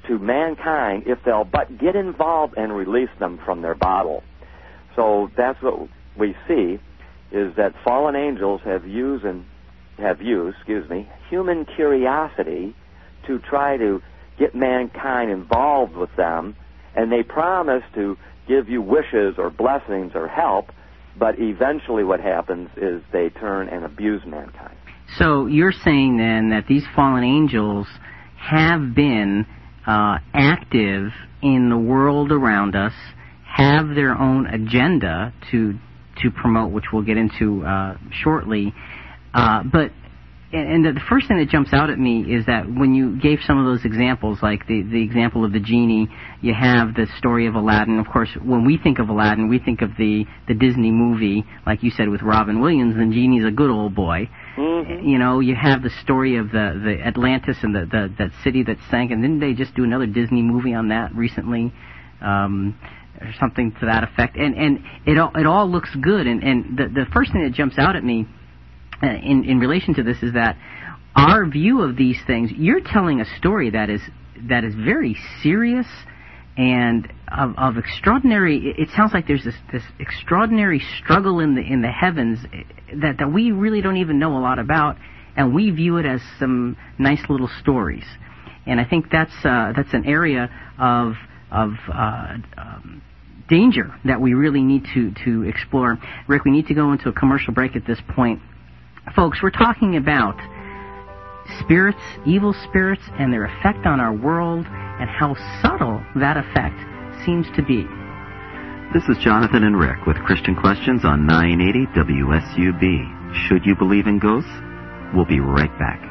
to mankind if they'll but get involved and release them from their bottle. So that's what we see, is that fallen angels have used human curiosity to try to get mankind involved with them, and they promise to give you wishes or blessings or help, but eventually what happens is they turn and abuse mankind. So you're saying then that these fallen angels have been active in the world around us, have their own agenda to promote, which we'll get into shortly, but the first thing that jumps out at me is that when you gave some of those examples, like the example of the genie, you have the story of Aladdin. Of course, when we think of Aladdin, we think of the Disney movie, like you said, with Robin Williams, and Genie's a good old boy. Mm-hmm. You know, you have the story of the Atlantis and that city that sank, and didn't they just do another Disney movie on that recently? Or something to that effect. And it all looks good, and the first thing that jumps out at me in relation to this is that our view of these things, you're telling a story that is very serious and of extraordinary. It sounds like there's this extraordinary struggle in the heavens that we really don't even know a lot about, and we view it as some nice little stories. And I think that's an area of danger that we really need to explore. Rick, we need to go into a commercial break at this point. Folks, we're talking about spirits, evil spirits, and their effect on our world, and how subtle that effect seems to be. This is Jonathan and Rick with Christian Questions on 980 WSUB. Should you believe in ghosts? We'll be right back.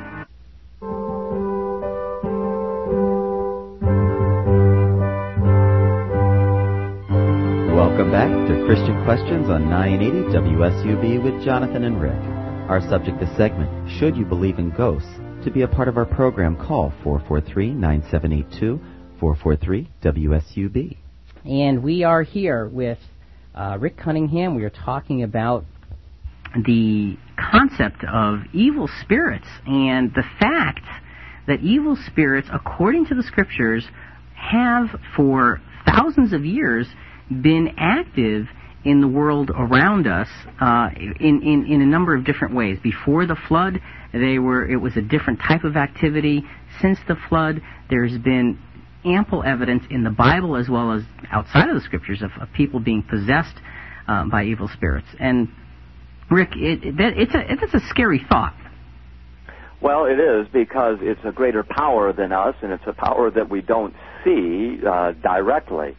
Welcome back to Christian Questions on 980 WSUB with Jonathan and Rick. Our subject this segment, Should You Believe in Ghosts? To be a part of our program, call 443-9782, 443-WSUB. And we are here with Rick Cunningham. We are talking about the concept of evil spirits and the fact that evil spirits, according to the Scriptures, have for thousands of years been active in the world around us in a number of different ways. Before the flood, it was a different type of activity. Since the flood, there's been ample evidence in the Bible as well as outside of the Scriptures of people being possessed by evil spirits. And Rick, it's a scary thought. Well, it is, because it's a greater power than us, and it's a power that we don't see directly.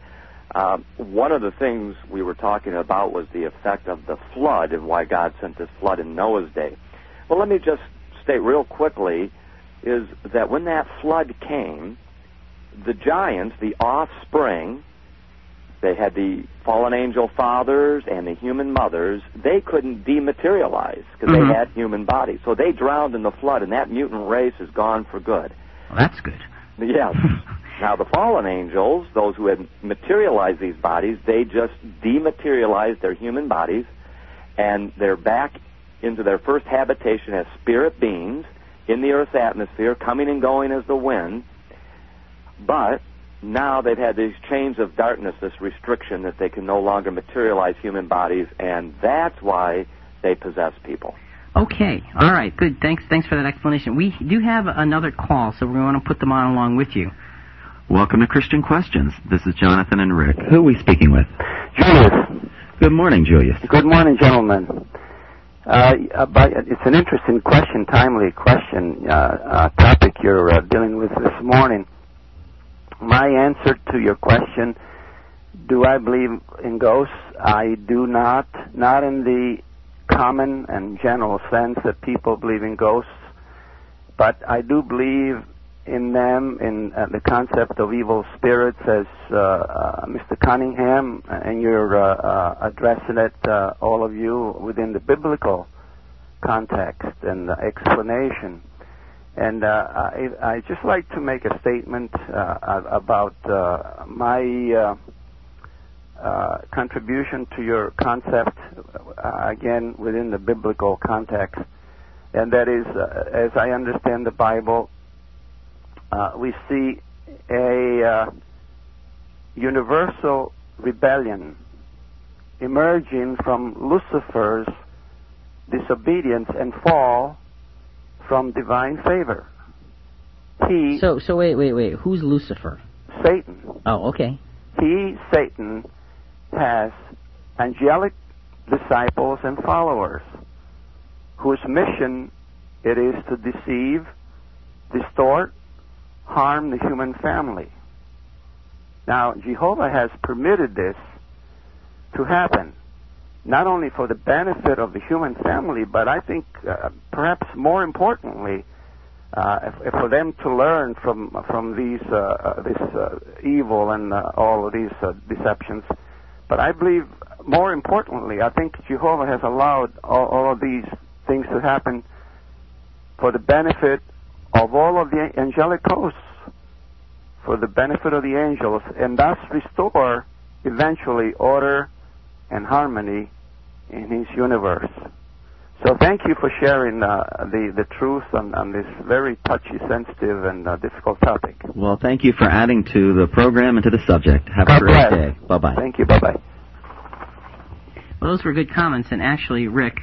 One of the things we were talking about was the effect of the flood and why God sent this flood in Noah's day. Well, let me just state real quickly is that when that flood came, the giants, the offspring, they had the fallen angel fathers and the human mothers, they couldn't dematerialize because they had human bodies. So they drowned in the flood, and that mutant race is gone for good. Well, that's good. Yes. Now, the fallen angels, those who had materialized these bodies, they just dematerialized their human bodies, and they're back into their first habitation as spirit beings in the Earth's atmosphere, coming and going as the wind. But now they've had these chains of darkness, this restriction that they can no longer materialize human bodies, and that's why they possess people. Okay. All right. Good. Thanks for that explanation. We do have another call, so we want to put them on along with you. Welcome to Christian Questions. This is Jonathan and Rick. Who are we speaking with? Julius. Good morning, Julius. Good morning, gentlemen. It's an interesting question, timely question, topic you're dealing with this morning. My answer to your question, do I believe in ghosts? I do not in the common and general sense that people believe in ghosts, but I do believe in them, in the concept of evil spirits, as Mr. Cunningham, and you're addressing it, all of you, within the biblical context and explanation. And I just like to make a statement about my contribution to your concept, again, within the biblical context. And that is, as I understand the Bible, we see a universal rebellion emerging from Lucifer's disobedience and fall from divine favor. So wait. Who's Lucifer? Satan. Oh, okay. Satan, has angelic disciples and followers whose mission it is to deceive, distort, harm the human family. Now, Jehovah has permitted this to happen, not only for the benefit of the human family, but I think perhaps more importantly, for them to learn from this evil and all of these deceptions. But I believe, more importantly, I think Jehovah has allowed all of these things to happen for the benefit of all of the angelic hosts, for the benefit of the angels, and thus restore eventually order and harmony in His universe. So thank you for sharing the truth on this very touchy, sensitive, and difficult topic. Well, thank you for adding to the program and to the subject. Have a great day. Bye-bye. Thank you. Bye-bye. Well, those were good comments, and actually, Rick,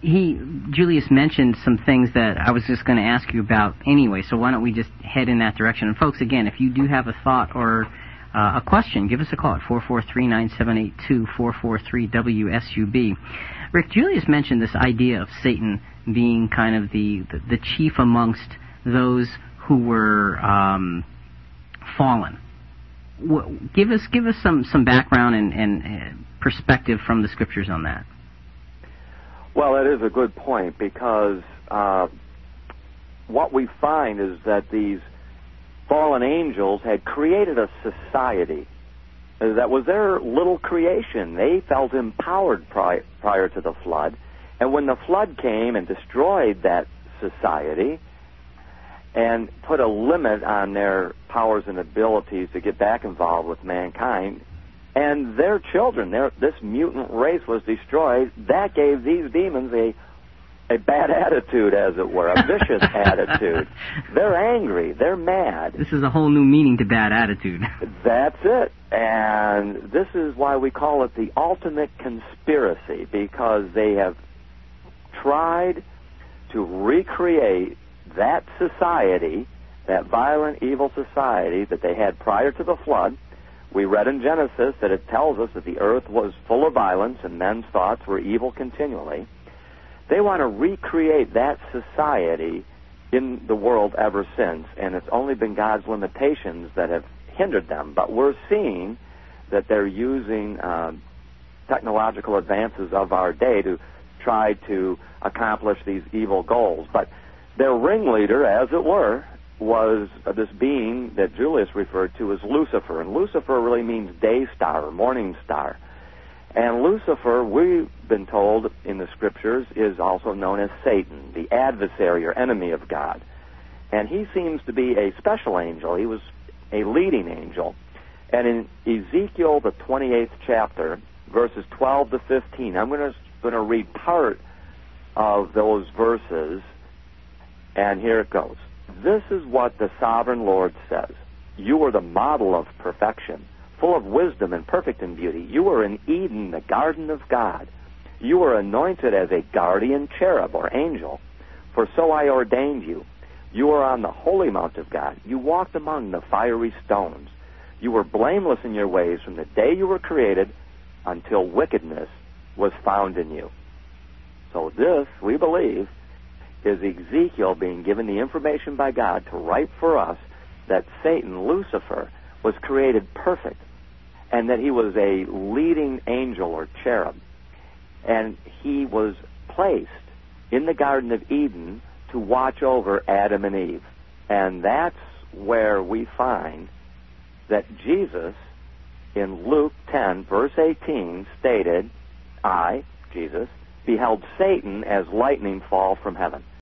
Julius mentioned some things that I was just going to ask you about anyway, so why don't we just head in that direction. And folks, again, if you do have a thought or a question, give us a call at 443-9782, 443-WSUB. Rick, Julius mentioned this idea of Satan being kind of the chief amongst those who were fallen. Give us some background and perspective from the Scriptures on that. Well, that is a good point, because what we find is that these fallen angels had created a society that was their little creation. They felt empowered prior to the flood, and when the flood came and destroyed that society and put a limit on their powers and abilities to get back involved with mankind, and their children, this mutant race was destroyed, that gave these demons a bad attitude, as it were, a vicious attitude. They're angry. They're mad. This is a whole new meaning to bad attitude. That's it. And this is why we call it the ultimate conspiracy, because they have tried to recreate that society, that violent, evil society that they had prior to the flood. We read in Genesis that it tells us that the earth was full of violence and men's thoughts were evil continually. They want to recreate that society in the world ever since, and it's only been God's limitations that have hindered them. But we're seeing that they're using technological advances of our day to try to accomplish these evil goals. But their ringleader, as it were, was this being that Julius referred to as Lucifer. And Lucifer really means day star or morning star. And Lucifer, we've been told in the Scriptures, is also known as Satan, the adversary or enemy of God. And he seems to be a special angel. He was a leading angel. And in Ezekiel, the 28th chapter, verses 12 to 15, I'm going to read part of those verses, and here it goes. This is what the sovereign Lord says. You are the model of perfection, full of wisdom and perfect in beauty. You are in Eden, the garden of God. You are anointed as a guardian cherub or angel, for so I ordained you. You are on the holy mount of God. You walked among the fiery stones. You were blameless in your ways from the day you were created until wickedness was found in you. So this, we believe, is Ezekiel being given the information by God to write for us that Satan, Lucifer, was created perfect, and that he was a leading angel or cherub. And he was placed in the Garden of Eden to watch over Adam and Eve. And that's where we find that Jesus, in Luke 10, verse 18, stated, I, Jesus, beheld Satan as lightning fall from heaven.